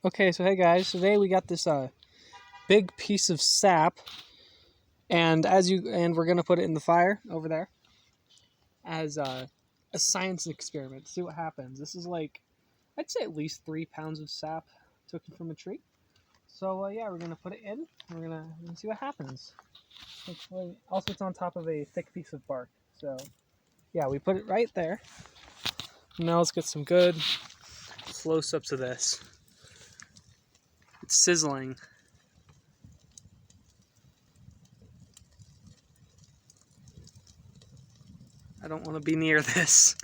Okay, so hey guys, today we got this big piece of sap, and we're gonna put it in the fire over there as a science experiment. See what happens. This is like I'd say at least 3 pounds of sap taken from a tree. So yeah, we're gonna put it in. We're gonna see what happens. Also, it's on top of a thick piece of bark. So yeah, we put it right there. Now let's get some good close-ups of this. It's sizzling. I don't want to be near this.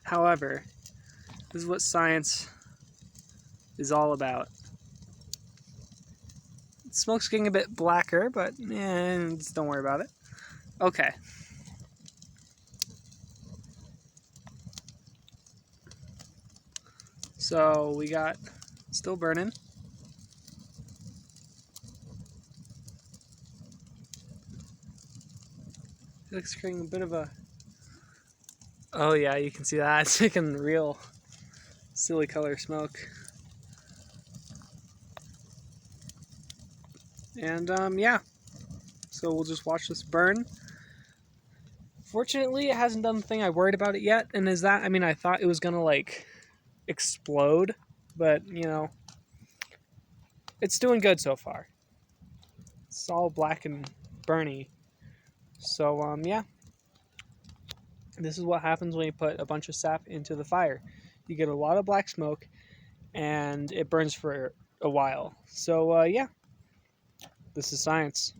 However, this is what science is all about. Smoke's getting a bit blacker, but just don't worry about it. Okay. So we got still burning. It's creating a bit of a. Oh yeah, you can see that. It's making real silly color smoke. And yeah. So we'll just watch this burn. Fortunately, it hasn't done the thing I worried about it yet, and I thought it was gonna like explode, but it's doing good so far. It's all black and burny. So yeah, this is what happens when you put a bunch of sap into the fire. You get a lot of black smoke, and it burns for a while. So yeah, this is science.